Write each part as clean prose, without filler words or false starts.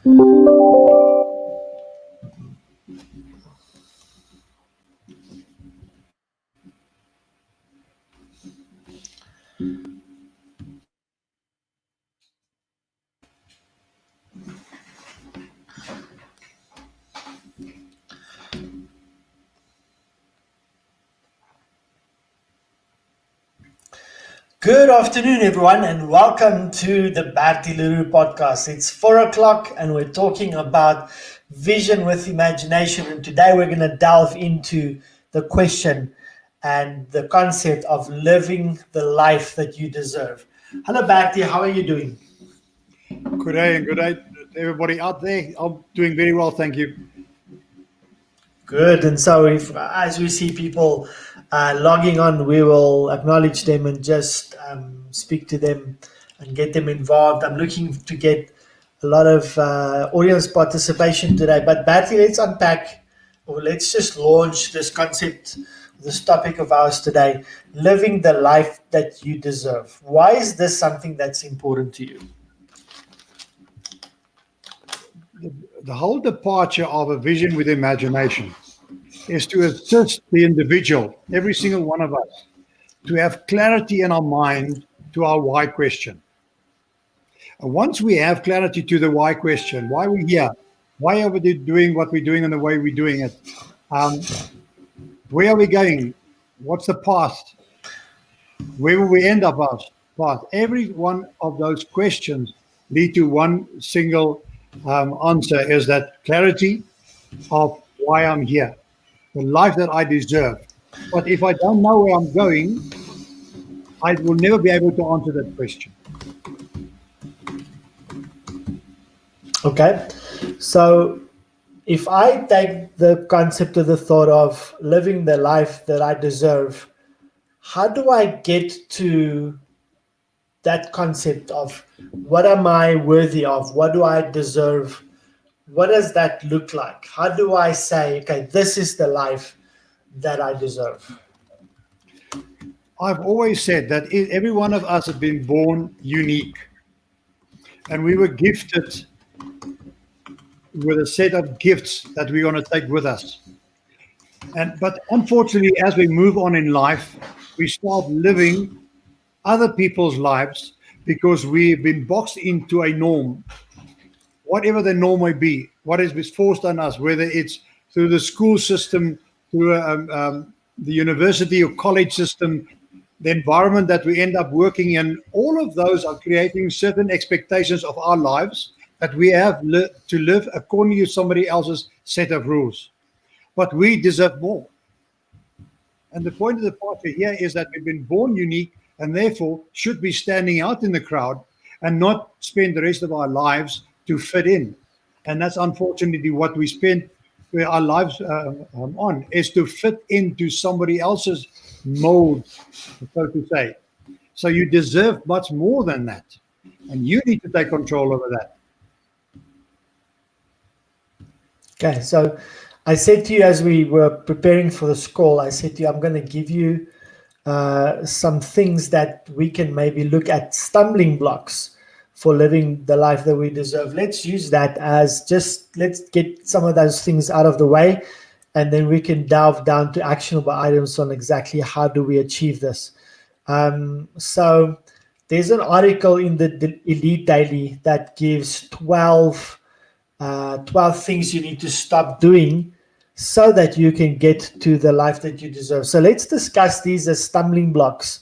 Good afternoon, everyone, and welcome to the Mediocrity podcast. It's 4 o'clock, and we're talking about vision with imagination. And today we're going to delve into the question and the concept of living the life that you deserve. Hello, Bharti. How are you doing? Good day and good day to everybody out there. I'm doing very well, thank you. Good. And so, as we see people logging on, we will acknowledge them and just speak to them and get them involved. I'm looking to get a lot of audience participation today. But Batty, let's unpack, or let's just launch this concept, this topic of ours today: living the life that you deserve. Why is this something that's important to you? The whole departure of a vision with imagination is to assist the individual, every single one of us, to have clarity in our mind to our why question. And once we have clarity to the why question, why we're here, why are we doing what we're doing and the way we're doing it, where are we going, what's the past, where will we end up our path? Every one of those questions lead to one single answer, is that clarity of why I'm here, the life that I deserve. But if I don't know where I'm going, I will never be able to answer that question. Okay, so if I take the concept of the thought of living the life that I deserve, how do I get to that concept of what am I worthy of? What do I deserve? What does that look like? How do I say, okay, this is the life that I deserve? I've always said that every one of us has been born unique, and we were gifted with a set of gifts that we're going to take with us. But unfortunately, as we move on in life, we start living other people's lives because we've been boxed into a norm, whatever the norm may be, what is forced on us, whether it's through the school system, through the university or college system, the environment that we end up working in. All of those are creating certain expectations of our lives that we have to live according to somebody else's set of rules. But we deserve more. And the point of the departure here is that we've been born unique and therefore should be standing out in the crowd and not spend the rest of our lives to fit in. And that's unfortunately what we spend our lives on, is to fit into somebody else's mold, so to say. So you deserve much more than that. And you need to take control over that. Okay, so I said to you as we were preparing for this call, I said to you, I'm going to give you some things that we can maybe look at, stumbling blocks for living the life that we deserve. Let's use that as let's get some of those things out of the way, and then we can delve down to actionable items on exactly how do we achieve this. So there's an article in the Elite Daily that gives 12 things you need to stop doing so that you can get to the life that you deserve. So let's discuss these as stumbling blocks.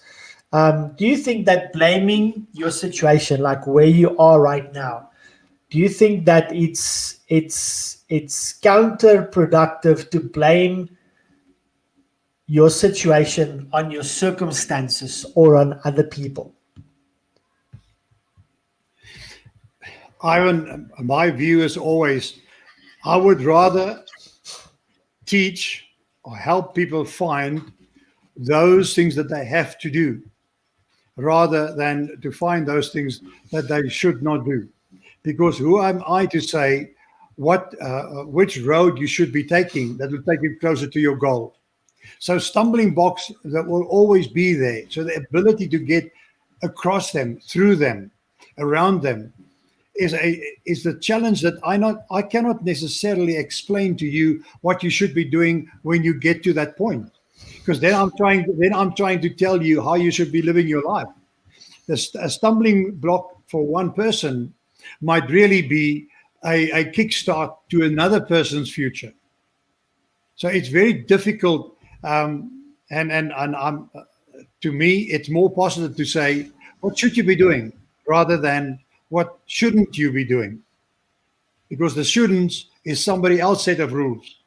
Do you think that blaming your situation, like where you are right now, do you think that it's counterproductive to blame your situation on your circumstances or on other people? Ivan, my view is always, I would rather teach or help people find those things that they have to do rather than to find those things that they should not do. Because who am I to say which road you should be taking that will take you closer to your goal? So stumbling blocks that will always be there. So the ability to get across them, through them, around them, is the challenge that I cannot necessarily explain to you what you should be doing when you get to that point, because then I'm trying to tell you how you should be living your life. A stumbling block for one person might really be a kickstart to another person's future. So it's very difficult, and I'm, to me, it's more positive to say, what should you be doing rather than what shouldn't you be doing? Because the shouldn'ts is somebody else's set of rules.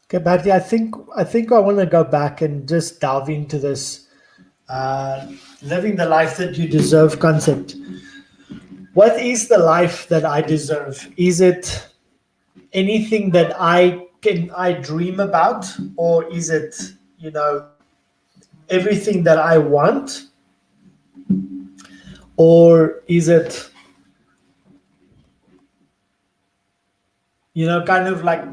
Okay, Patty, I think I want to go back and just delve into this living the life that you deserve concept. What is the life that I deserve? Is it anything that I dream about, or is it, everything that I want, or is it, kind of like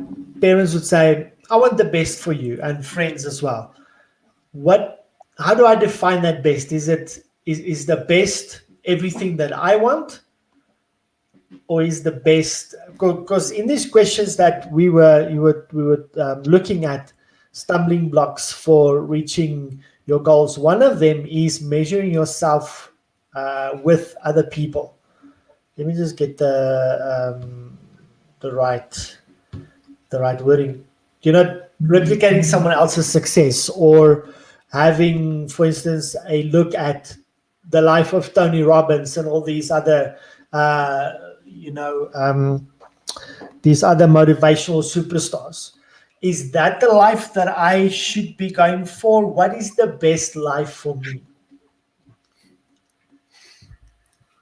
parents would say, I want the best for you, and friends as well. How do I define that best? Is the best everything that I want, or is the best, because in these questions that we were looking at, stumbling blocks for reaching your goals, one of them is measuring yourself with other people. Let me just get the right wording. Replicating someone else's success, or having, for instance, a look at the life of Tony Robbins and all these other these other motivational superstars. Is that the life that I should be going for? What is the best life for me?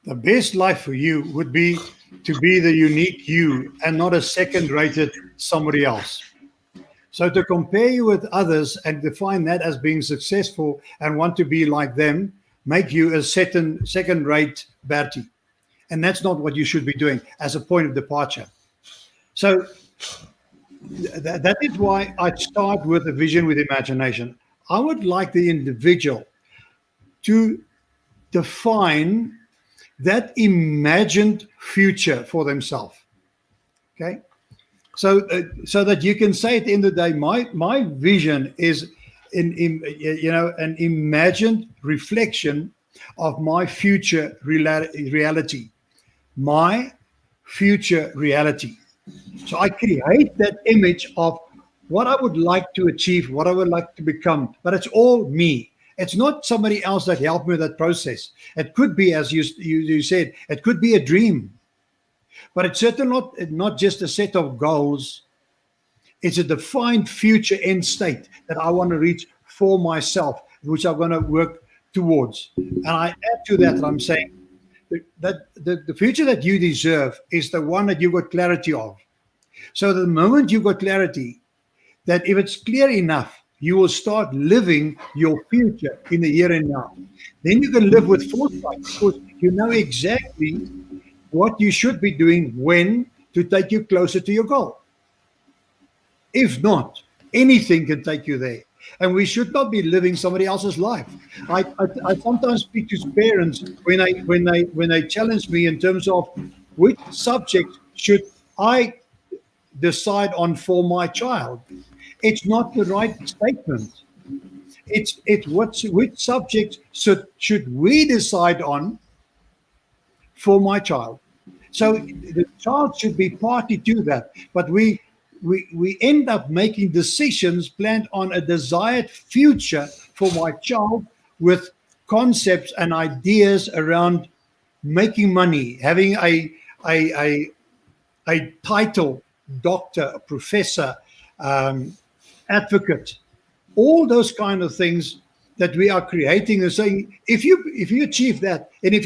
The best life for you would be to be the unique you and not a second-rated somebody else. So to compare you with others and define that as being successful and want to be like them, make you a second-rate Bertie. And that's not what you should be doing as a point of departure. So that is why I start with a vision with imagination. I would like the individual to define that imagined future for themselves. Okay? So that you can say at the end of the day, my vision is an imagined reflection of my future reality. My future reality. So I create that image of what I would like to achieve, what I would like to become, but it's all me. It's not somebody else that helped me with that process. It could be, as you said, it could be a dream, but it's certainly not just a set of goals. It's a defined future end state that I want to reach for myself, which I'm going to work towards. And I add to that, I'm saying, that the future that you deserve is the one that you got clarity of. So the moment you got clarity, that if it's clear enough, you will start living your future in the here and now. Then you can live with foresight, because you know exactly what you should be doing when to take you closer to your goal. If not, anything can take you there. And we should not be living somebody else's life. I sometimes speak to parents when they challenge me in terms of which subject should I decide on for my child. It's not the right statement. It's which subject should we decide on for my child. So the child should be party to that, but we end up making decisions planned on a desired future for my child, with concepts and ideas around making money, having a title, doctor, professor, advocate, all those kind of things that we are creating and saying, if you achieve that, and if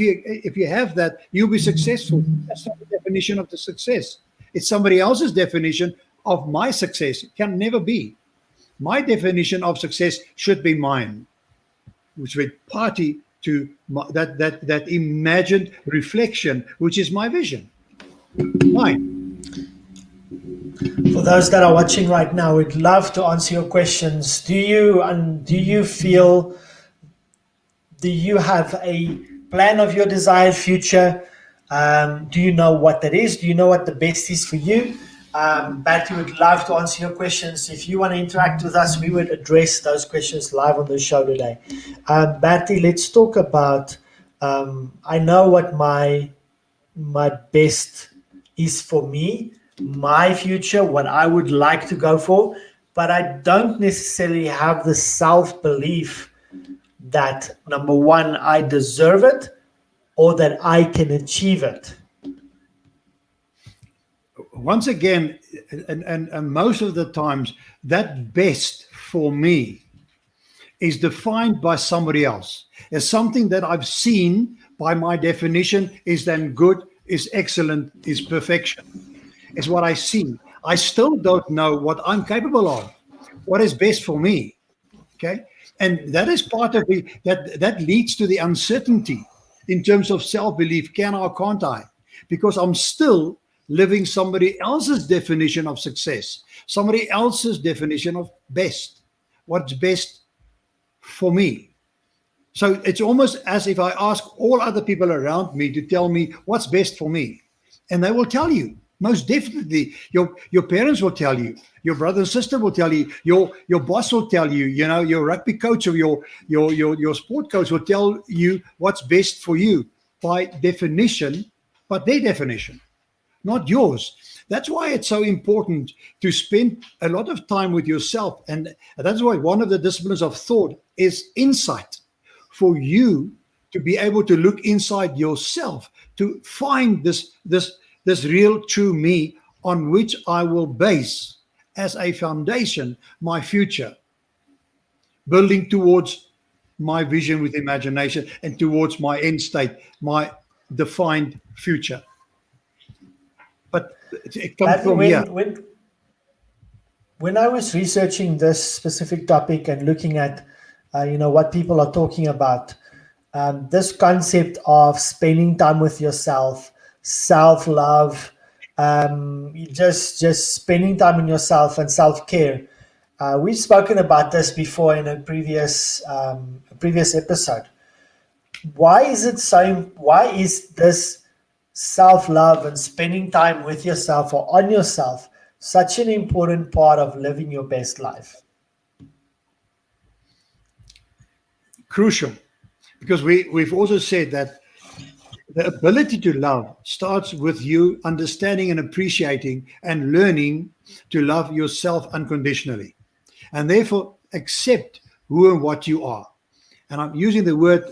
you have that, you'll be successful. That's not the definition of the success. It's somebody else's definition of my success. It can never be. My definition of success should be mine, which would party to that imagined reflection, which is my vision. Mine. For those that are watching right now, we'd love to answer your questions. Do you have a plan of your desired future. Do you know what that is? Do you know what the best is for you? Batty would love to answer your questions. If you want to interact with us, we would address those questions live on the show today. Batty, let's talk about. I know what my best is for me, my future, what I would like to go for, but I don't necessarily have the self belief that number one, I deserve it or that I can achieve it. Once again, and most of the times, that best for me is defined by somebody else. As something that I've seen by my definition is then good, is excellent, is perfection. It's what I see. I still don't know what I'm capable of, what is best for me. Okay. And that is part of that leads to the uncertainty in terms of self-belief. Can I or can't I? Because I'm still living somebody else's definition of success, somebody else's definition of best. What's best for me? So it's almost as if I ask all other people around me to tell me what's best for me. And they will tell you. Most definitely, your parents will tell you, your brother and sister will tell you, your boss will tell you, your rugby coach or your sport coach will tell you what's best for you by definition, but their definition, not yours. That's why it's so important to spend a lot of time with yourself. And that's why one of the disciplines of thought is insight, for you to be able to look inside yourself, to find this real true me on which I will base as a foundation my future, building towards my vision with imagination and towards my end state, my defined future. But it comes from here. When I was researching this specific topic and looking at what people are talking about, this concept of spending time with yourself, self-love, just spending time on yourself and self-care. We've spoken about this before in a previous episode. Why is this self-love and spending time with yourself or on yourself such an important part of living your best life? Crucial, because we've also said that the ability to love starts with you understanding and appreciating and learning to love yourself unconditionally, and therefore accept who and what you are. And I'm using the word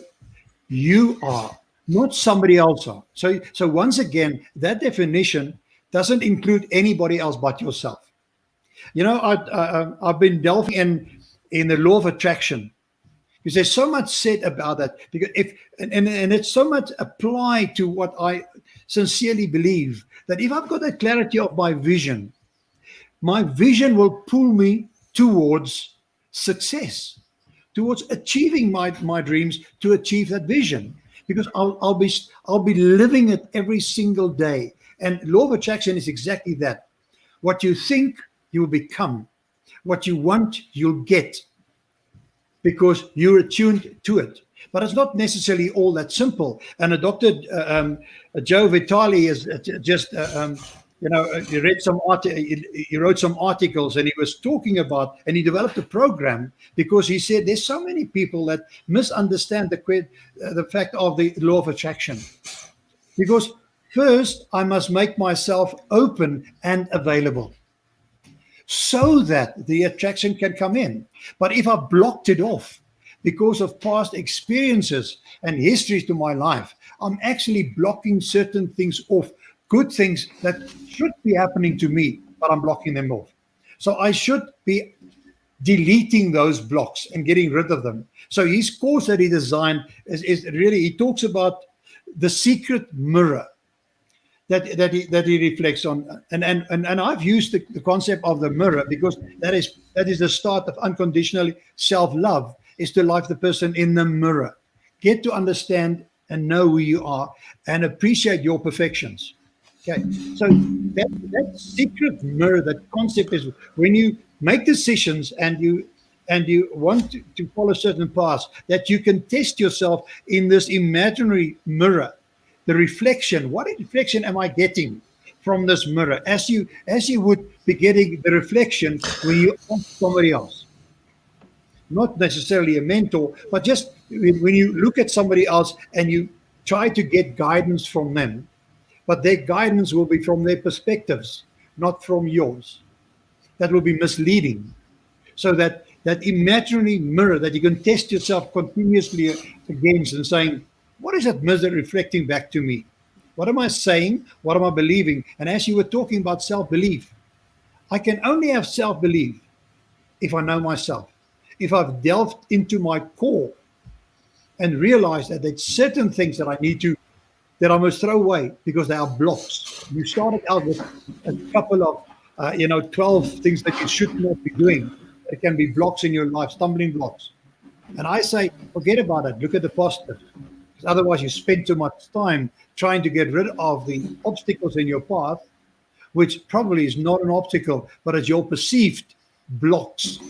you are, not somebody else are. So once again, that definition doesn't include anybody else but yourself. I've been delving in the law of attraction, because there's so much said about that. Because and it's so much applied to what I sincerely believe, that if I've got a clarity of my vision will pull me towards success, towards achieving my dreams, to achieve that vision, because I'll be living it every single day. And law of attraction is exactly that. What you think, you will become. What you want, you'll get, because you're attuned to it. But it's not necessarily all that simple. And a Dr. Joe Vitale is just, he wrote some articles, and he was talking about, and he developed a program, because he said there's so many people that misunderstand the fact of the law of attraction. Because first, I must make myself open and available, so that the attraction can come in. But if I blocked it off because of past experiences and histories to my life, I'm actually blocking certain things off, good things that should be happening to me, but I'm blocking them off. So I should be deleting those blocks and getting rid of them. So his course that he designed is really, he talks about the secret mirror that he reflects on, and I've used the concept of the mirror, because that is the start of unconditional self-love, is to love the person in the mirror, get to understand and know who you are, and appreciate your perfections. Okay, so that secret mirror, that concept is when you make decisions and you and you want to follow certain paths, that you can test yourself in this imaginary mirror, the reflection. What reflection am I getting from this mirror? As you would be getting the reflection when you ask somebody else, not necessarily a mentor, but just when you look at somebody else and you try to get guidance from them, but their guidance will be from their perspectives, not from yours. That will be misleading. So that imaginary mirror that you can test yourself continuously against and saying, what is that mirror reflecting back to me? What am I saying? What am I believing? And as you were talking about self-belief, I can only have self-belief if I know myself. If I've delved into my core and realized that there's certain things that I must throw away because they are blocks. You started out with a couple of 12 things that you should not be doing. It can be blocks in your life, stumbling blocks. And I say, forget about it. Look at the positive. Because otherwise you spend too much time trying to get rid of the obstacles in your path, which probably is not an obstacle, but it's your perceived blocks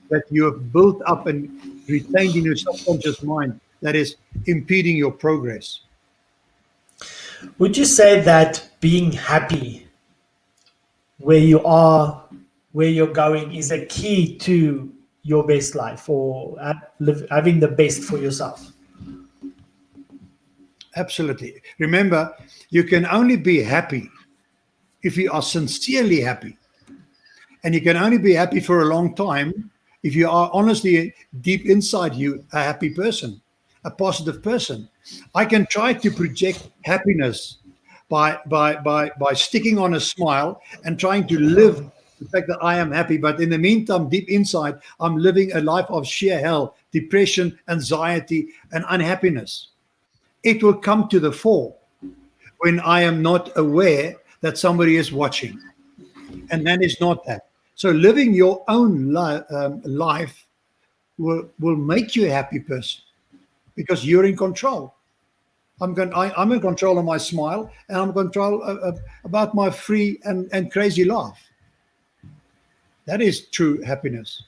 that you have built up and retained in your subconscious mind that is impeding your progress. Would you say that being happy where you are, where you're going, is a key to your best life, or having the best for yourself? Absolutely. Remember, you can only be happy if you are sincerely happy. And you can only be happy for a long time if you are honestly, deep inside you, a happy person, a positive person. I can try to project happiness by sticking on a smile and trying to live the fact that I am happy. But in the meantime, deep inside, I'm living a life of sheer hell, depression, anxiety, and unhappiness. It will come to the fore when I am not aware that somebody is watching. And that is not that. So living your own life will make you a happy person because you're in control. I'm in control of my smile, and I'm in control about my free and crazy laugh. That is true happiness.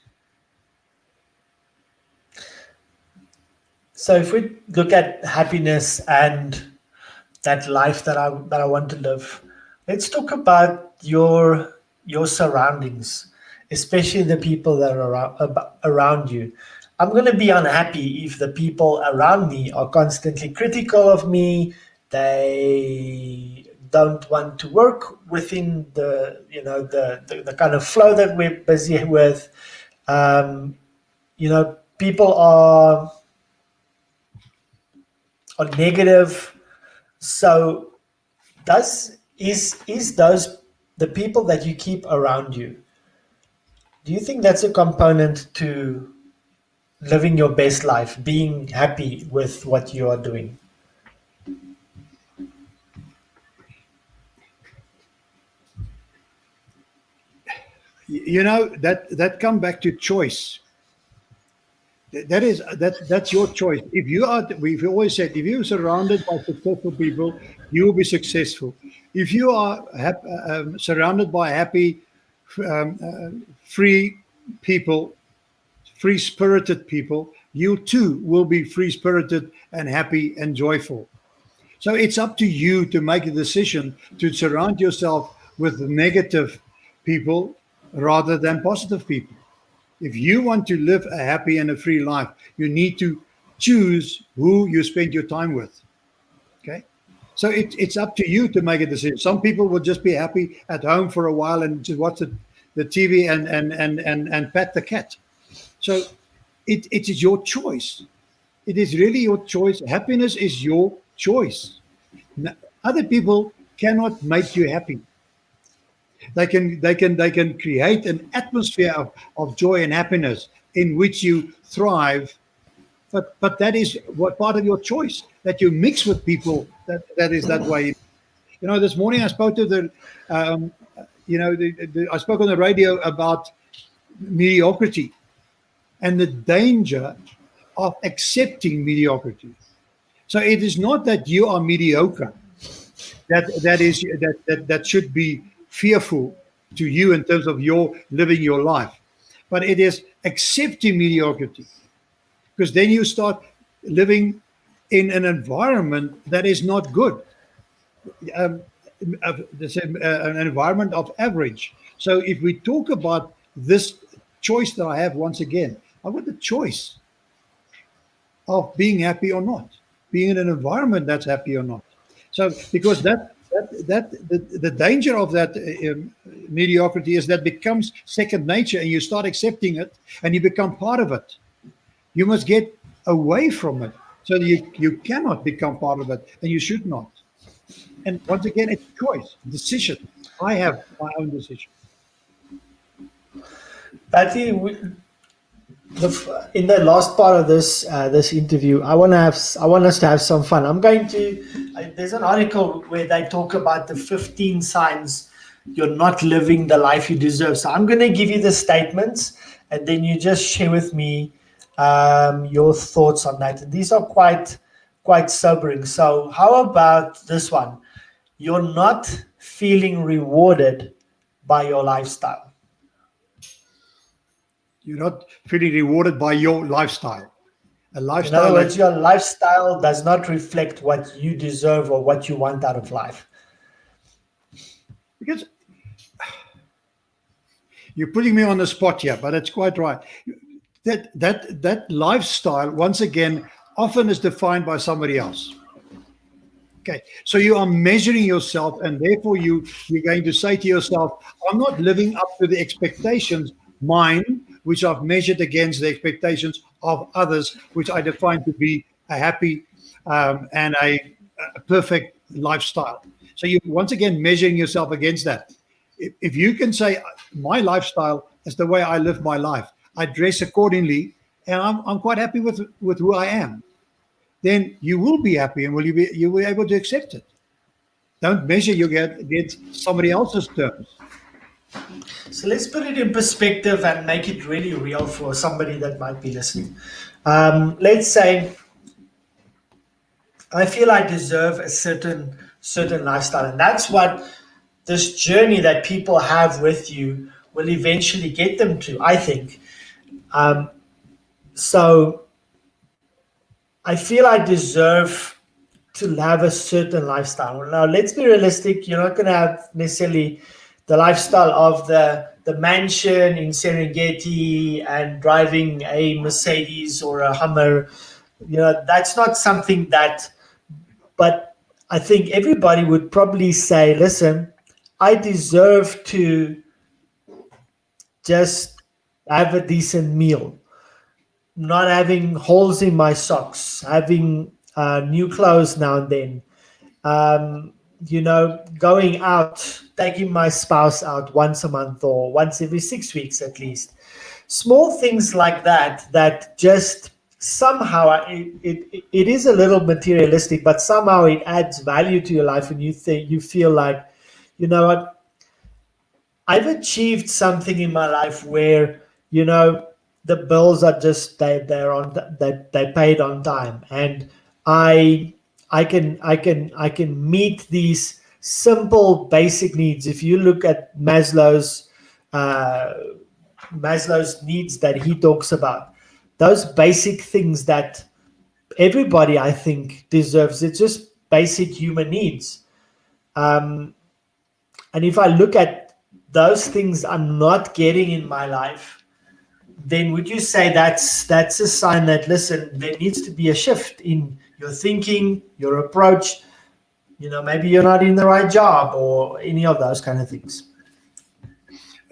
So if we look at happiness and that life that I want to live, let's talk about your surroundings, especially the people that are around you. I'm going to be unhappy if the people around me are constantly critical of me. They don't want to work within the kind of flow that we're busy with. People are negative. So is those the people that you keep around you? Do you think that's a component to living your best life, being happy with what you are doing? That come back to choice. That's your choice. We've always said, if you're surrounded by successful people, you will be successful. If you are surrounded by happy, free people, free-spirited people, you too will be free-spirited and happy and joyful. So it's up to you to make a decision to surround yourself with negative people rather than positive people. If you want to live a happy and a free life, you need to choose who you spend your time with. Okay? So it's up to you to make a decision. Some people will just be happy at home for a while and just watch the TV and pet the cat. So it is your choice. It is really your choice. Happiness is your choice. Other people cannot make you happy. They can create an atmosphere of joy and happiness in which you thrive, but that is what part of your choice, that you mix with people that is that way. This morning I spoke to I spoke on the radio about mediocrity and the danger of accepting mediocrity. So it is not that you are mediocre that should be fearful to you in terms of your living your life, but it is accepting mediocrity, because then you start living in an environment that is not good. An environment of average. So if we talk about this choice that I have, once again, I want the choice of being happy or not, being in an environment that's happy or not. So because the danger of that mediocrity is that becomes second nature, and you start accepting it and you become part of it. You must get away from it, so you cannot become part of it, and you should not. And once again, it's choice, decision. I have my own decision. Patty, in the last part of this interview, I want us to have some fun. I'm going to. There's an article where they talk about the 15 signs you're not living the life you deserve. So I'm going to give you the statements, and then you just share with me your thoughts on that. And these are quite sobering. So how about this one? You're not feeling rewarded by your lifestyle. You're not feeling rewarded by your lifestyle. A In lifestyle. other words, your lifestyle does not reflect what you deserve or what you want out of life. Because you're putting me on the spot here, but it's quite right. That lifestyle, once again, often is defined by somebody else. Okay, so you are measuring yourself, and therefore you're going to say to yourself, I'm not living up to the expectations, mine, which I've measured against the expectations of others, which I define to be a happy and a perfect lifestyle. So you once again measuring yourself against that. If you can say my lifestyle is the way I live my life, I dress accordingly, and I'm quite happy with who I am, then you will be happy, and you will be able to accept it. Don't measure your against somebody else's terms. So let's put it in perspective and make it really real for somebody that might be listening. Let's say I feel I deserve a certain lifestyle, and that's what this journey that people have with you will eventually get them to, I think. So I feel I deserve to have a certain lifestyle. Now, let's be realistic. You're not going to have necessarily the lifestyle of the mansion in Serengeti and driving a Mercedes or a Hummer. That's not something that, but I think everybody would probably say, listen, I deserve to just have a decent meal, not having holes in my socks, having new clothes now and then, going out, taking my spouse out once a month or once every 6 weeks at least. Small things like that just somehow it is a little materialistic, but somehow it adds value to your life, and you feel like, you know what, I've achieved something in my life where, the bills are just they paid on time, and I can meet these simple basic needs. If you look at Maslow's needs that he talks about, those basic things that everybody, I think, deserves. It's just basic human needs. And if I look at those things I'm not getting in my life, then would you say that's a sign that, listen, there needs to be a shift in your thinking, your approach? Maybe you're not in the right job or any of those kind of things.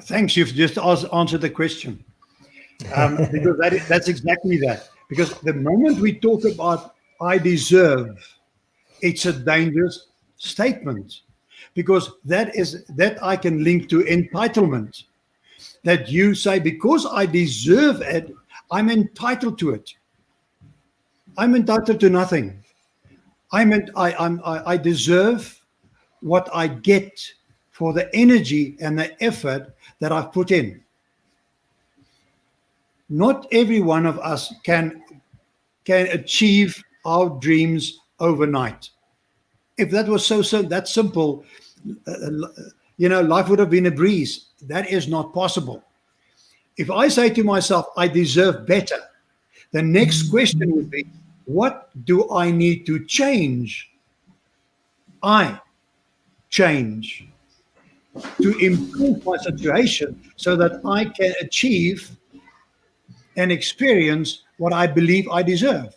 Thanks. You've just answered the question. Because that's exactly that. Because the moment we talk about I deserve, it's a dangerous statement, because that I can link to entitlement. That you say, because I deserve it, I'm entitled to it. I'm entitled to nothing. I deserve what I get for the energy and the effort that I've put in. Not every one of us can achieve our dreams overnight. If that was so that simple, life would have been a breeze. That is not possible. If I say to myself, I deserve better, the next question would be, what do I need to change? I change to improve my situation so that I can achieve and experience what I believe I deserve.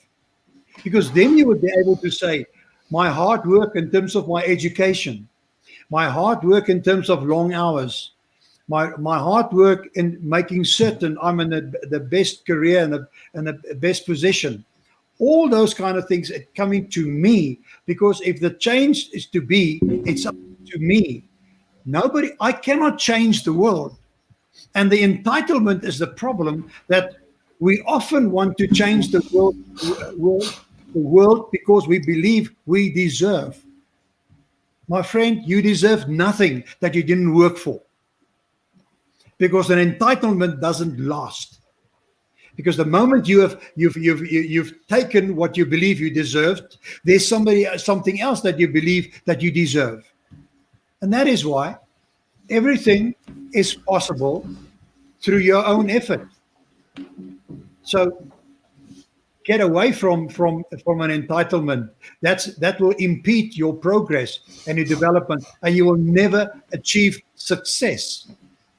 Because then you would be able to say, my hard work in terms of my education, my hard work in terms of long hours, my hard work in making certain I'm in the best career and the best position. All those kind of things are coming to me, because if the change is to be, it's up to me. I cannot change the world. And the entitlement is the problem, that we often want to change the world because we believe we deserve. My friend, you deserve nothing that you didn't work for. Because an entitlement doesn't last. Because the moment you've taken what you believe you deserved, there's something else that you believe that you deserve. And that is why everything is possible through your own effort. So get away from an entitlement. That will impede your progress and your development, and you will never achieve success,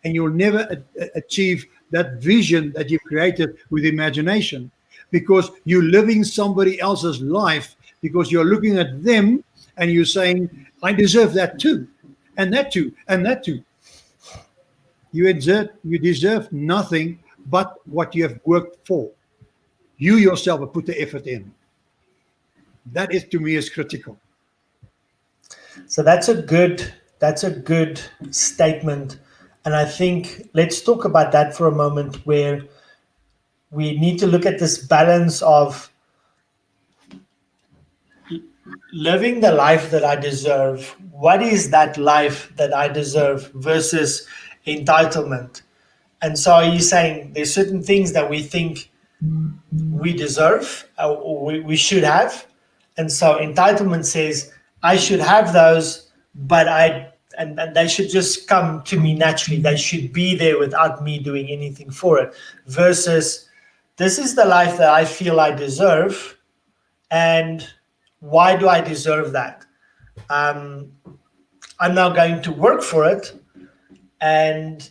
and you will never achieve that vision that you've created with imagination, because you're living somebody else's life, because you're looking at them and you're saying, I deserve that too, and that too, and that too. You deserve nothing but what you have worked for. You yourself have put the effort in. That is, to me, is critical. So that's a good statement. And I think let's talk about that for a moment, where we need to look at this balance of living the life that I deserve. What is that life that I deserve versus entitlement? And so are you saying there's certain things that we think we deserve or we should have? And so entitlement says, I should have those, but and they should just come to me naturally. They should be there without me doing anything for it. Versus, this is the life that I feel I deserve, and why do I deserve that? I'm now going to work for it, and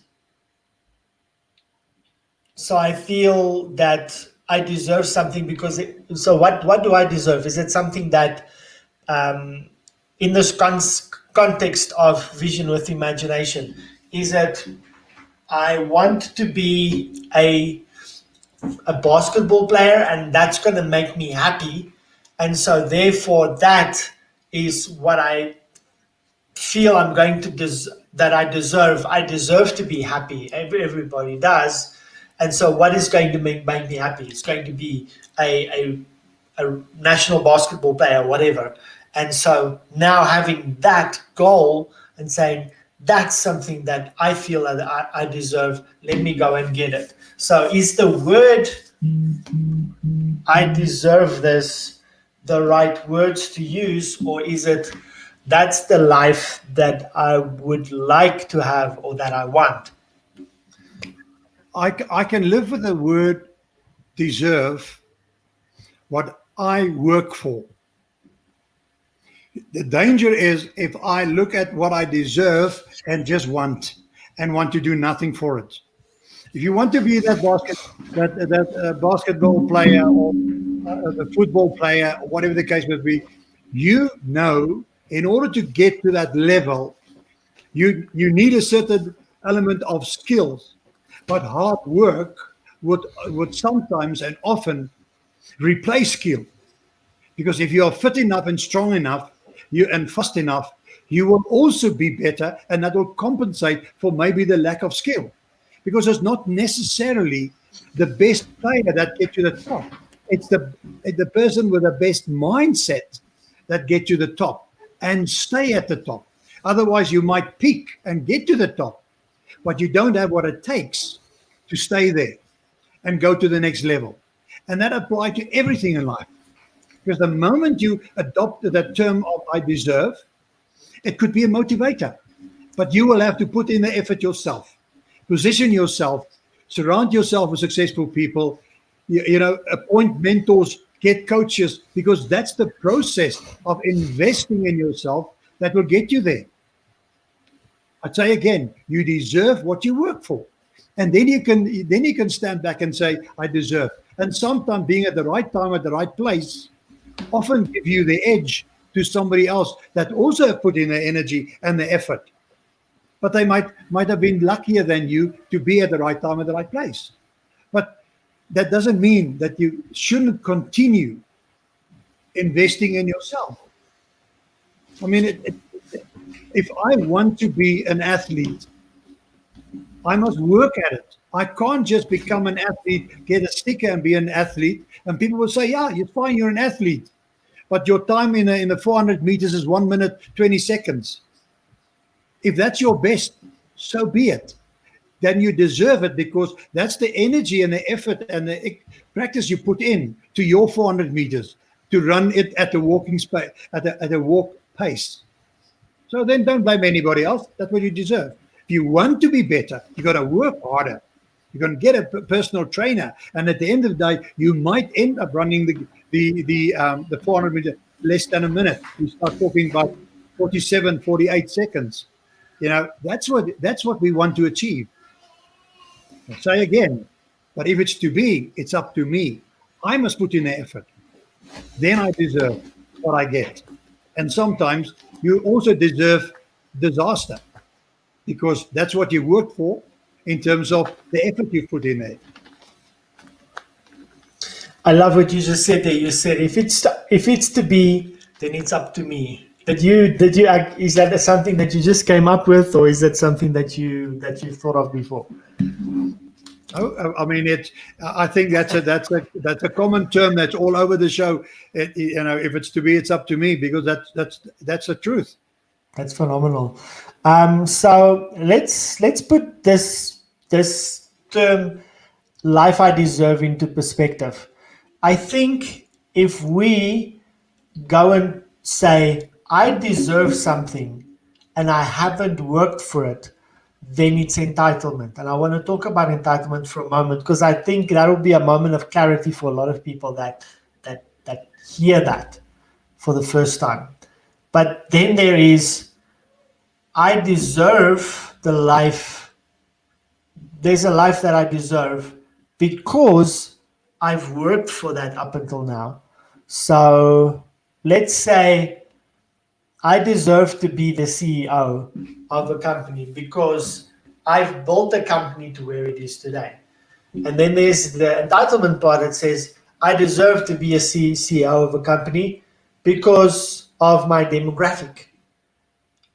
so I feel that I deserve something because. So what do I deserve? Is it something that, in this context of vision with imagination, is it I want to be a basketball player, and that's going to make me happy, and so therefore that is what I feel I'm going to that I deserve. I deserve to be happy. Everybody does. And so what is going to make me happy? It's going to be a national basketball player, whatever. And so now having that goal and saying, that's something that I feel that I deserve, let me go and get it. So is the word, I deserve this, the right words to use, or is it, that's the life that I would like to have or that I want? I can live with the word deserve what I work for. The danger is if I look at what I deserve and just want to do nothing for it. If you want to be that basketball player or the football player, whatever the case may be, in order to get to that level, you need a certain element of skills. But hard work would sometimes and often replace skill. Because if you are fit enough and strong enough and fast enough, you will also be better, and that will compensate for maybe the lack of skill. Because it's not necessarily the best player that gets you the top. It's the person with the best mindset that gets you the top and stay at the top. Otherwise, you might peak and get to the top, but you don't have what it takes to stay there and go to the next level. And that applies to everything in life. Because the moment you adopt that term of I deserve, it could be a motivator. But you will have to put in the effort yourself. Position yourself Surround yourself with successful people. Appoint mentors, get coaches, because that's the process of investing in yourself that will get you there. I'd say again, you deserve what you work for. And then you can stand back and say, I deserve. And sometimes being at the right time at the right place often give you the edge to somebody else that also have put in the energy and the effort. But they might have been luckier than you to be at the right time at the right place. But that doesn't mean that you shouldn't continue investing in yourself. I mean, if I want to be an athlete, I must work at it. I can't just become an athlete, get a sticker and be an athlete. And people will say, yeah, you're fine, you're an athlete. But your time in the 400 meters is 1 minute, 20 seconds. If that's your best, so be it. Then you deserve it, because that's the energy and the effort and the practice you put in to your 400 meters to run it at the walking space, at a walk pace. So then don't blame anybody else. That's what you deserve. If you want to be better, you got to work harder. You're going to get a personal trainer, and at the end of the day, you might end up running the 400 meters less than a minute. You start talking about 47, 48 seconds. That's what we want to achieve. I'll say again, but if it's to be, it's up to me. I must put in the effort. Then I deserve what I get. And sometimes you also deserve disaster, because that's what you work for in terms of the effort you put in there. I love what you just said there. You said, if it's to be, then it's up to me. Is that something that you just came up with, or is that something that you thought of before? Oh, I mean, I think that's a common term that's all over the show. If it's to be, it's up to me, because that's the truth. That's phenomenal. So let's put this term "life I deserve" into perspective. I think if we go and say, I deserve something and I haven't worked for it, then it's entitlement. And I want to talk about entitlement for a moment, because I think that will be a moment of clarity for a lot of people that hear that for the first time. But then there is, I deserve the life. There's a life that I deserve because I've worked for that up until now. So let's say I deserve to be the CEO of a company because I've built a company to where it is today. And then there's the entitlement part that says I deserve to be a CEO of a company because of my demographic.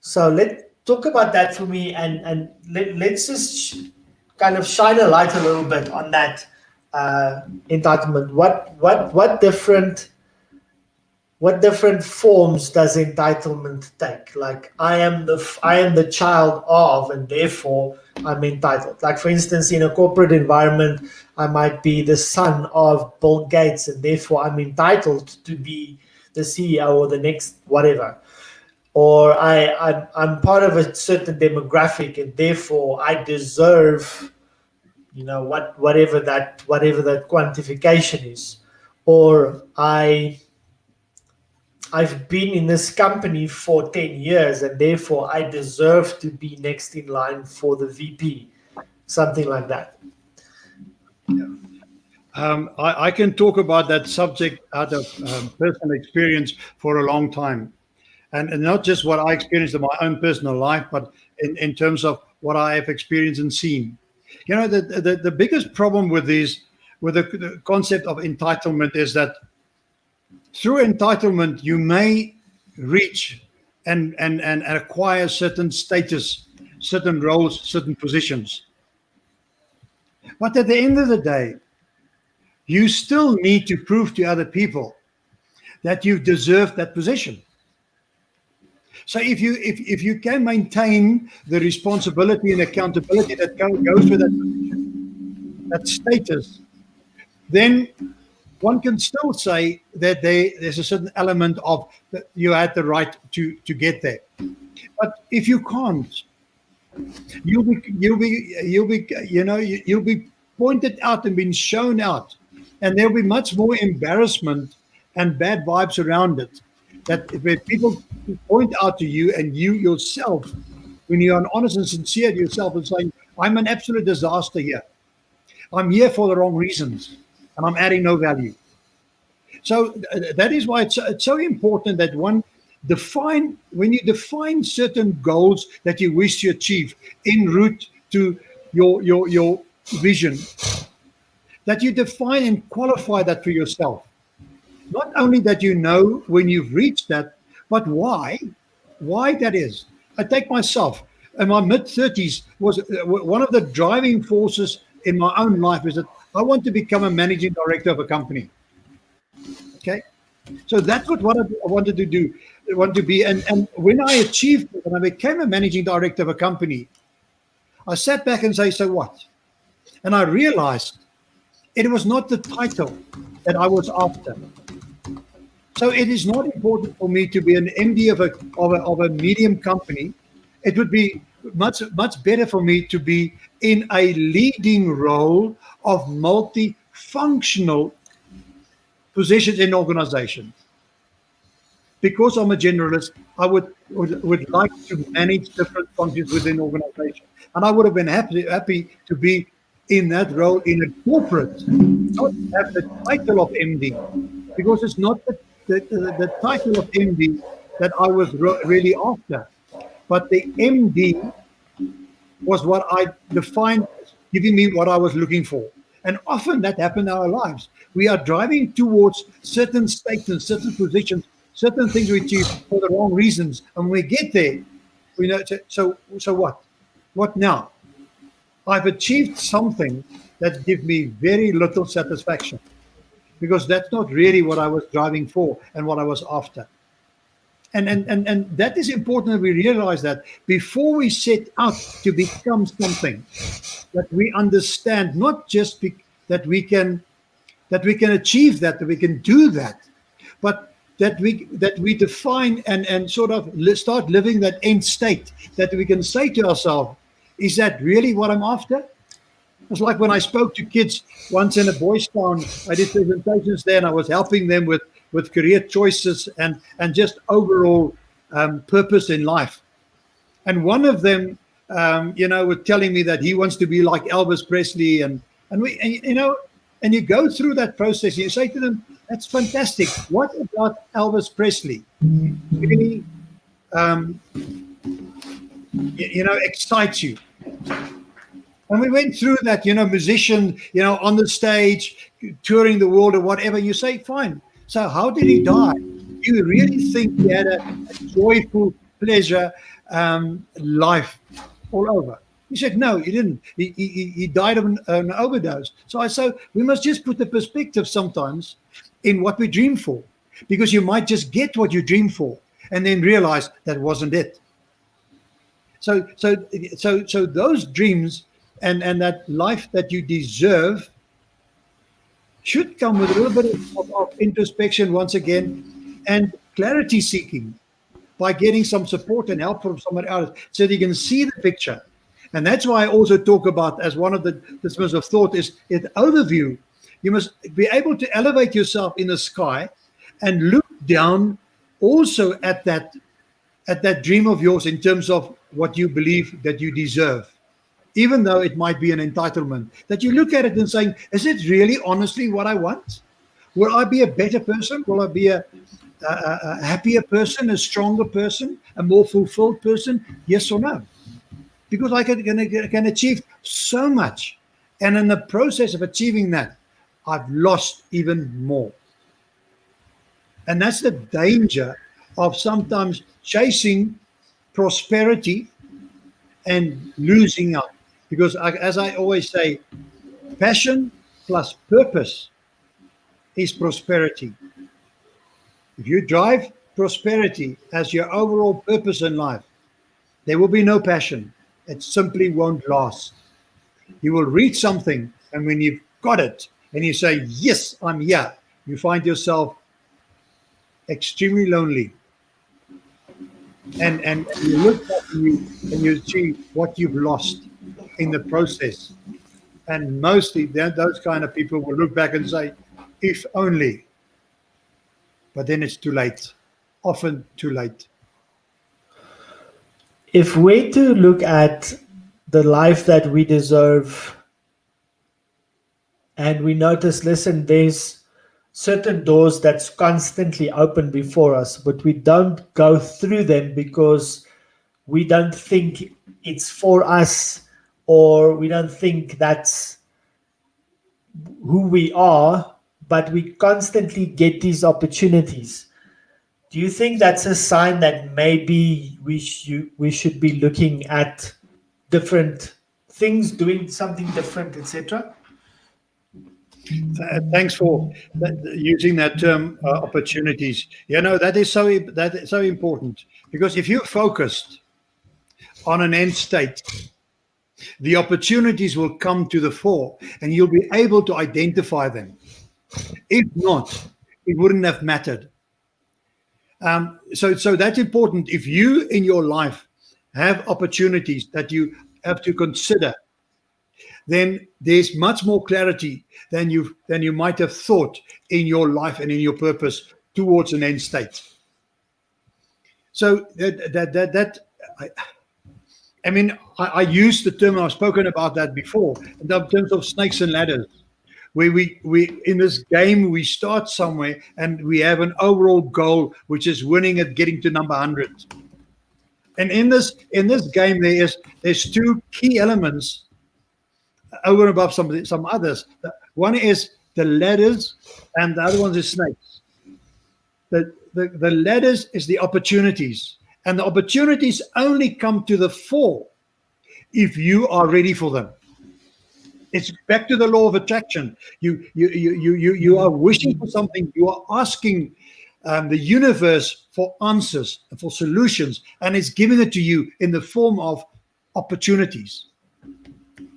So let's talk about that for me, and let's just kind of shine a light a little bit on that entitlement. What different forms does entitlement take? Like I am the child of, and therefore I'm entitled. Like for instance, in a corporate environment, I might be the son of Bill Gates, and therefore I'm entitled to be the CEO or the next whatever. Or I'm part of a certain demographic, and therefore I deserve, whatever that quantification is. Or I've been in this company for 10 years, and therefore I deserve to be next in line for the VP, something like that. Yeah. I can talk about that subject out of personal experience for a long time. And not just what I experienced in my own personal life, but in terms of what I have experienced and seen. The biggest problem with the concept of entitlement is that through entitlement, you may reach and acquire certain status, certain roles, certain positions. But at the end of the day, you still need to prove to other people that you deserve that position. So if you can maintain the responsibility and accountability that goes with that status, then one can still say that there's a certain element of that you had the right to get there. But if you can't, you'll be pointed out and been shown out. And there'll be much more embarrassment and bad vibes around it. That when people point out to you and you yourself, when you are honest and sincere to yourself and saying, I'm an absolute disaster here. I'm here for the wrong reasons and I'm adding no value. So that is why it's so important that when you define certain goals that you wish to achieve en route to your vision, that you define and qualify that for yourself. Not only that you know when you've reached that, but why that is. I take myself in my mid-30s was one of the driving forces in my own life is that I want to become a managing director of a company. Okay, so that's what I wanted to do, want to be. And when I achieved it, when I became a managing director of a company, I sat back and say, so what? And I realized it was not the title that I was after. So it is not important for me to be an MD of a medium company. It would be much better for me to be in a leading role of multifunctional positions in organizations. Because I'm a generalist, I would like to manage different functions within organization. And I would have been happy to be in that role in a corporate, not have the title of MD, because it's not the title of MD that I was really after. But the MD was what I defined, giving me what I was looking for. And often that happened in our lives. We are driving towards certain states and certain positions, certain things we achieve for the wrong reasons. And when we get there, we know, so what? What now? I've achieved something that gives me very little satisfaction because that's not really what I was driving for and what I was after. And that is important that we realize that before we set out to become something, that we understand not just that we can achieve that we can do that, but that we define and sort of start living that end state that we can say to ourselves, is that really what I'm after? It's like when I spoke to kids once in a boys' town, I did presentations there and I was helping them with career choices and just overall purpose in life. And one of them, was telling me that he wants to be like Elvis Presley, and you go through that process. You say to them, "That's fantastic. What about Elvis Presley really, excites you?" And we went through that, musician, on the stage, touring the world or whatever. You say, fine. So how did he die? Do you really think he had a joyful pleasure life all over? He said, no, he didn't. He died of an overdose. So we must just put the perspective sometimes in what we dream for, because you might just get what you dream for and then realize that wasn't it. So those dreams and that life that you deserve should come with a little bit of introspection once again and clarity seeking by getting some support and help from somebody else so that you can see the picture. And that's why I also talk about, as one of the disciplines of thought, is an overview. You must be able to elevate yourself in the sky and look down also at that dream of yours in terms of what you believe that you deserve. Even though it might be an entitlement, that you look at it and saying, is it really honestly what I want? Will I be a better person? Will I be a happier person, a stronger person, a more fulfilled person? Yes or no? Because I can achieve so much. And in the process of achieving that, I've lost even more. And that's the danger of sometimes chasing prosperity and losing out. Because as I always say, passion plus purpose is prosperity. If you drive prosperity as your overall purpose in life, there will be no passion. It simply won't last. You will reach something, and when you've got it, and you say, yes, I'm here, you find yourself extremely lonely. And you look back and you see what you've lost in the process. And mostly those kind of people will look back and say, if only. But then it's too late, often too late. If we're to look at the life that we deserve and we notice, listen, there's certain doors that's constantly open before us, but we don't go through them because we don't think it's for us, or we don't think that's who we are, but we constantly get these opportunities. Do you think that's a sign that maybe we should be looking at different things, doing something different, etc.? Thanks for using that term, opportunities. That is so important, because if you're focused on an end state, the opportunities will come to the fore and you'll be able to identify them. If not, it wouldn't have mattered. So that's important. If you in your life have opportunities that you have to consider, then there's much more clarity than you might have thought in your life and in your purpose towards an end state. So I used the term, I've spoken about that before, in terms of snakes and ladders. We in this game, we start somewhere and we have an overall goal, which is winning at getting to number 100. And in this game, there's two key elements over and above some others. One is the ladders, and the other one is snakes. The ladders is the opportunities, and the opportunities only come to the fore if you are ready for them. It's back to the law of attraction. You are wishing for something. You are asking the universe for answers and for solutions, and it's giving it to you in the form of opportunities.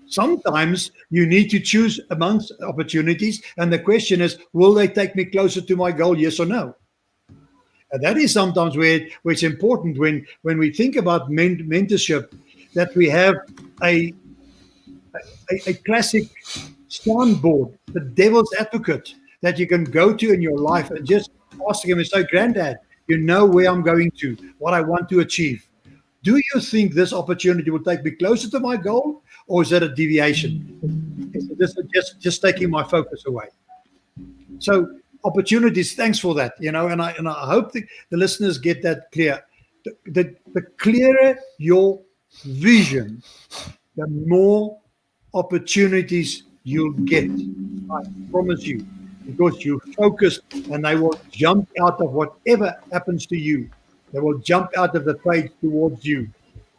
Sometimes you need to choose amongst opportunities, and the question is, will they take me closer to my goal, yes or no? And that is sometimes where it's important when we think about mentorship, that we have a classic soundboard, the devil's advocate, that you can go to in your life and just ask him and say, Granddad, you know where I'm going to, what I want to achieve. Do you think this opportunity will take me closer to my goal, or is that a deviation? Is it just taking my focus away? So opportunities, thanks for that. And I hope the listeners get that clear. The clearer your vision, the more opportunities you'll get. I promise you, because you're focused, and they will jump out of whatever happens to you. They will jump out of the page towards you.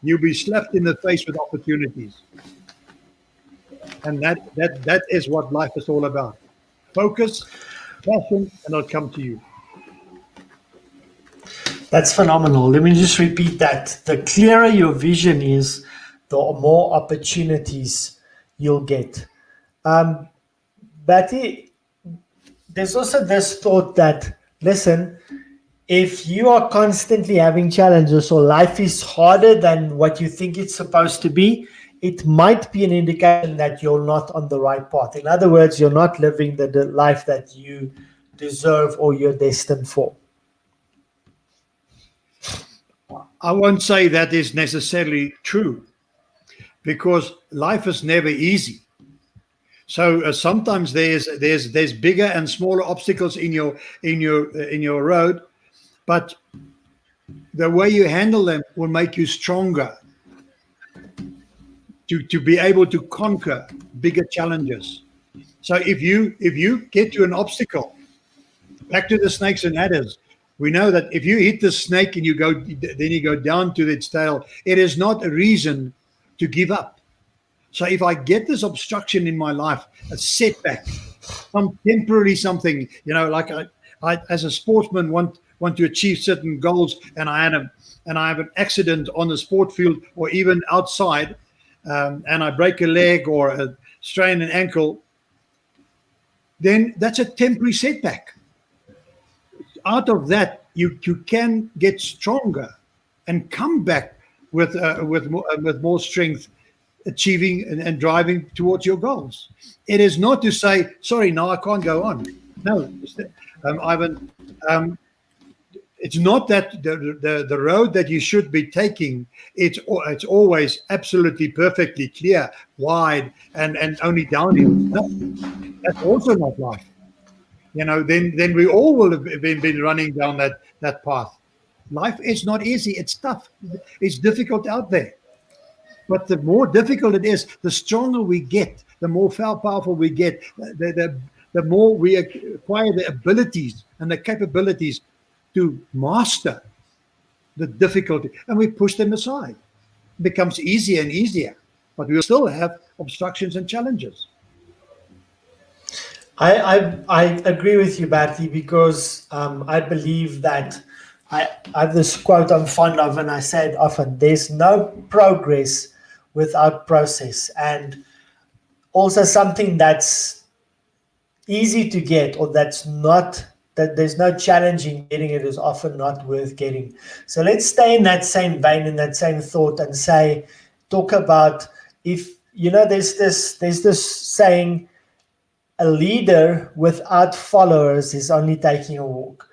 You'll be slapped in the face with opportunities. And that is what life is all about. Focus, passion, and it'll come to you. That's phenomenal. Let me just repeat that. The clearer your vision is, the more opportunities you'll get. Betty, there's also this thought that, listen, if you are constantly having challenges, or life is harder than what you think it's supposed to be, it might be an indication that you're not on the right path. In other words, you're not living the life that you deserve or you're destined for. I won't say that is necessarily true, because life is never easy. So sometimes there's bigger and smaller obstacles in your road, but the way you handle them will make you stronger to be able to conquer bigger challenges. So if you get to an obstacle, back to the snakes and ladders, we know that if you hit the snake and you go down to its tail, it is not a reason to give up. So if I get this obstruction in my life, a setback, some temporary something, like I as a sportsman want to achieve certain goals, and I have an accident on the sport field or even outside, and I break a leg or strain an ankle, then that's a temporary setback. Out of that, you can get stronger and come back with more strength achieving and driving towards your goals. It is not to say, sorry, no, I can't go on. No, Ivan, it's not that the road that you should be taking, it's always absolutely perfectly clear, wide, and only downhill. No, that's also not life. Then we all will have been running down that path. Life is not easy. It's tough. It's difficult out there. But the more difficult it is, the stronger we get, the more powerful we get, the more we acquire the abilities and the capabilities to master the difficulty, and we push them aside. It becomes easier and easier, but we'll still have obstructions and challenges. I agree with you, Bertie, because I believe that I have this quote I'm fond of, and I say it often: "There's no progress without process." And also something that's easy to get, or that there's no challenge in getting it, is often not worth getting. So let's stay in that same vein, in that same thought, and talk about, if there's this saying, a leader without followers is only taking a walk.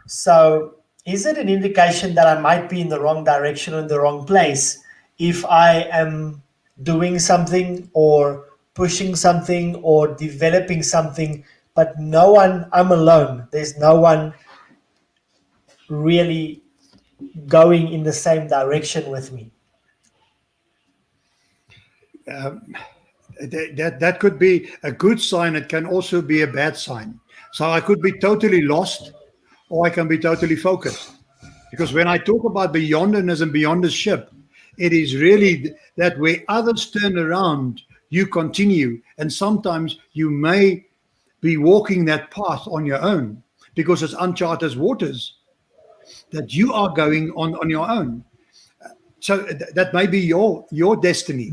So is it an indication that I might be in the wrong direction or in the wrong place if I am doing something or pushing something or developing something, but I'm alone? There's no one really going in the same direction with me. That could be a good sign. It can also be a bad sign. So I could be totally lost, or I can be totally focused. Because when I talk about beyondness and beyond the ship, it is really that where others turn around, you continue. And sometimes you may be walking that path on your own because it's uncharted waters that you are going on your own. So that may be your destiny.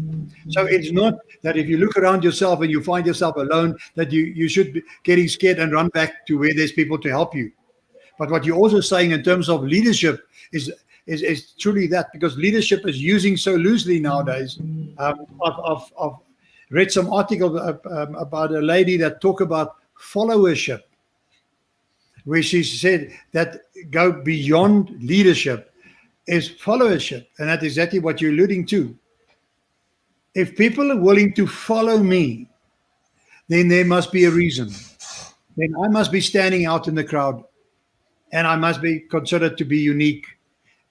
So it's not that if you look around yourself and you find yourself alone, that you should be getting scared and run back to where there's people to help you. But what you're also saying in terms of leadership is truly that, because leadership is using so loosely nowadays. I've read some article about a lady that talk about followership, where she said that go beyond leadership is followership. And that's exactly what you're alluding to. If people are willing to follow me, then there must be a reason. Then I must be standing out in the crowd, and I must be considered to be unique.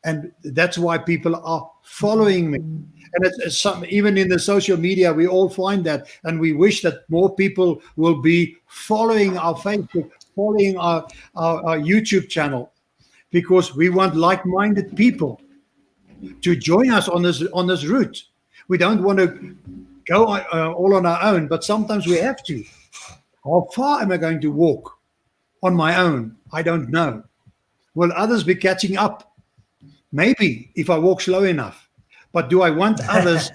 And that's why people are following me. And it's even in the social media, we all find that. And we wish that more people will be following our Facebook, following our YouTube channel, because we want like-minded people to join us on this route. We don't want to go all on our own, but sometimes we have to. How far am I going to walk on my own? I don't know. Will others be catching up? Maybe, if I walk slow enough. But do I want others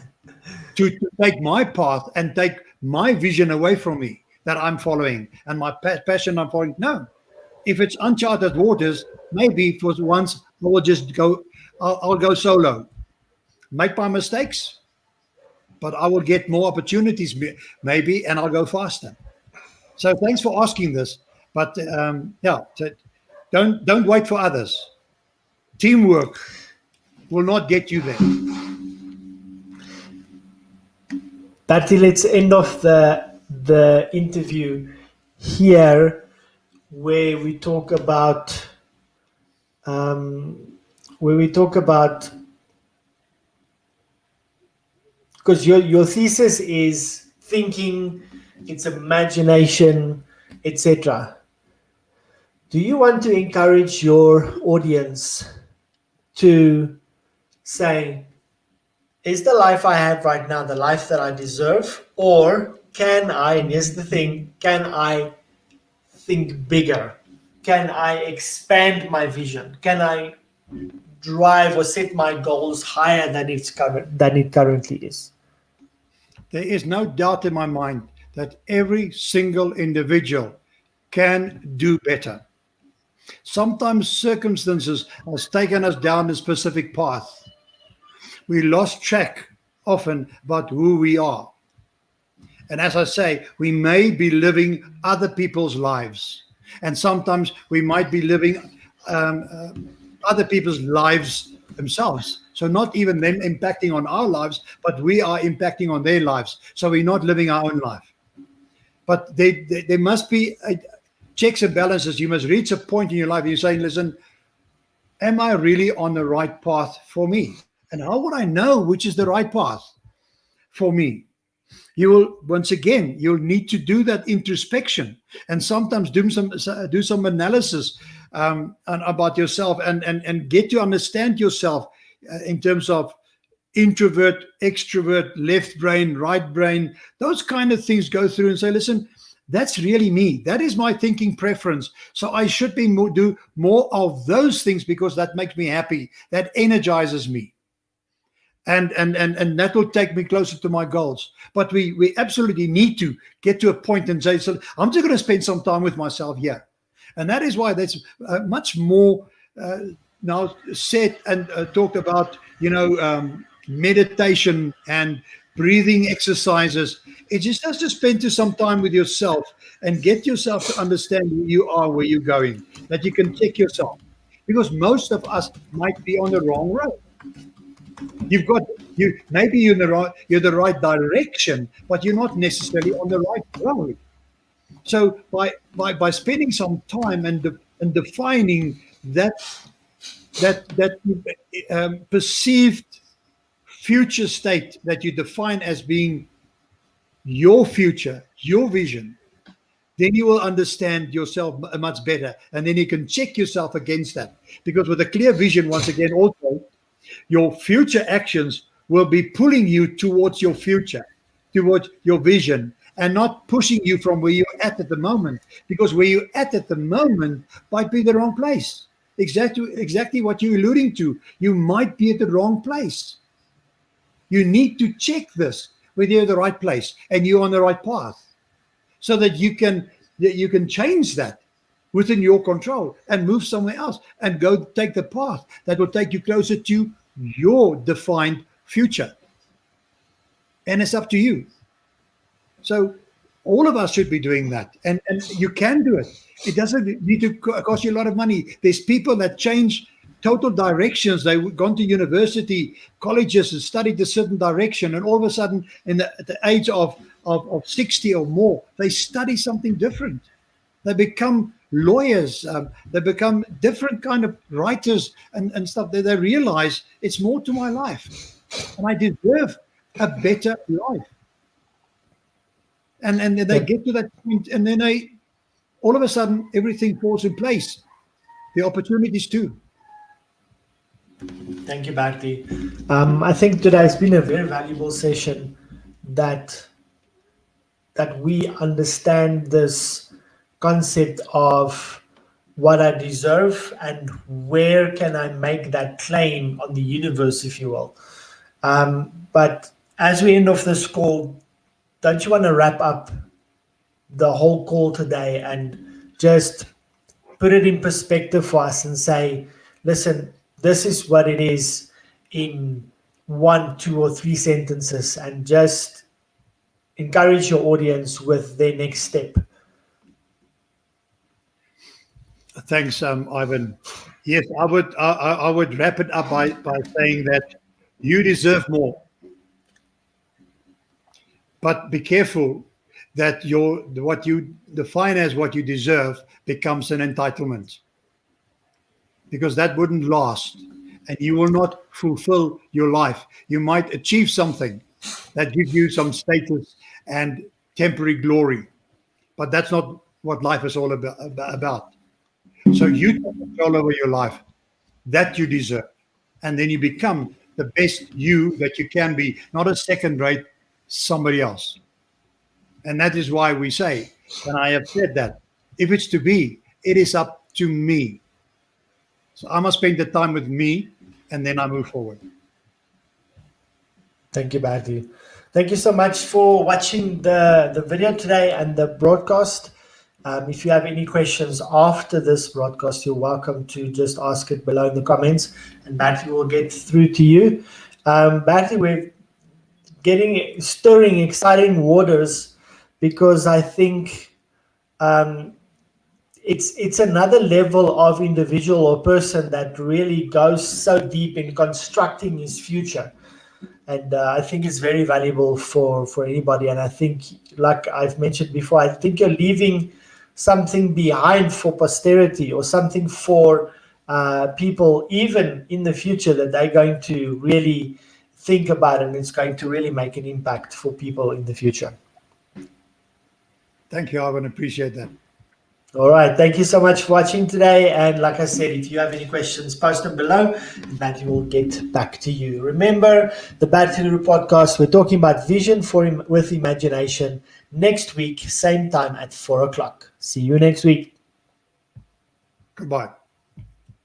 to take my path and take my vision away from me that I'm following and my passion I'm following? No. If it's uncharted waters, maybe for once I will just go. I'll go solo, make my mistakes, but I will get more opportunities maybe, and I'll go faster. So thanks for asking this. But don't wait for others. Teamwork will not get you there. Bertie, let's end off the interview here, where we talk about because your thesis is thinking, it's imagination, etc. Do you want to encourage your audience to say, is the life I have right now the life that I deserve? Or can I, and here's the thing, can I think bigger? Can I expand my vision? Can I drive or set my goals higher than it currently is? There is no doubt in my mind that every single individual can do better. Sometimes circumstances has taken us down a specific path. We lost track often about who we are. And as I say, we may be living other people's lives. And sometimes we might be living other people's lives themselves. So not even them impacting on our lives, but we are impacting on their lives. So we're not living our own life. But there must be checks and balances. You must reach a point in your life. You're saying, listen, am I really on the right path for me? And how would I know which is the right path for me? You will, once again, you'll need to do that introspection and sometimes do some analysis about yourself and get to understand yourself in terms of introvert, extrovert, left brain, right brain, those kind of things. Go through and say, listen, that's really me. That is my thinking preference. So I should do more of those things because that makes me happy. That energizes me. And that will take me closer to my goals. But we absolutely need to get to a point and say, so I'm just going to spend some time with myself here. And that is why that's much more now said and talked about, meditation and breathing exercises. It just has to spend some time with yourself and get yourself to understand who you are, where you're going, that you can check yourself. Because most of us might be on the wrong road. Maybe you're the right direction, but you're not necessarily on the right road. So by spending some time and defining that perceived future state that you define as being your future, your vision, then you will understand yourself much better, and then you can check yourself against that. Because with a clear vision, once again, also, your future actions will be pulling you towards your future, towards your vision, and not pushing you from where you're at the moment. Because where you're at the moment might be the wrong place. Exactly what you're alluding to. You might be at the wrong place. You need to check this, whether you're at the right place and you're on the right path, so that you can change that within your control and move somewhere else and go take the path that will take you closer to your defined future. And it's up to you. So all of us should be doing that. And you can do it. It doesn't need to cost you a lot of money. There's people that change total directions. They've gone to university, colleges, and studied a certain direction. And all of a sudden, at the age of 60 or more, they study something different. They become lawyers. They become different kind of writers and stuff. They realize it's more to my life. And I deserve a better life. And then they get to that point, and then all of a sudden, everything falls in place. The opportunities too. Thank you, Bharti. I think today has been a very valuable session that we understand this concept of what I deserve and where can I make that claim on the universe, if you will. But as we end off this call, don't you want to wrap up the whole call today and just put it in perspective for us and say, listen, this is what it is in 1, 2, or 3 sentences, and just encourage your audience with their next step. Thanks, Ivan. Yes, I would wrap it up by saying that you deserve more. But be careful that what you define as what you deserve becomes an entitlement, because that wouldn't last and you will not fulfill your life. You might achieve something that gives you some status and temporary glory, but that's not what life is all about. So you take control over your life that you deserve, and then you become the best you that you can be, not a second-rate somebody else. And that is why we say, and I have said that, if it's to be, it is up to me. So I must spend the time with me, and then I move forward. Thank you, Bharti. Thank you so much for watching the video today and the broadcast. If you have any questions after this broadcast, you're welcome to just ask it below in the comments, and Bharti will get through to you. Bharti, stirring exciting waters, because I think it's another level of individual or person that really goes so deep in constructing his future. And I think it's very valuable for anybody. And I think, like I've mentioned before, I think you're leaving something behind for posterity, or something for people even in the future that they're going to really think about, and it's going to really make an impact for people in the future. Thank you, Ivan. Appreciate that. All right. Thank you so much for watching today. And like I said, if you have any questions, post them below, and that will get back to you. Remember, the Bad to the podcast, we're talking about vision with imagination next week, same time at 4 o'clock. See you next week. Goodbye.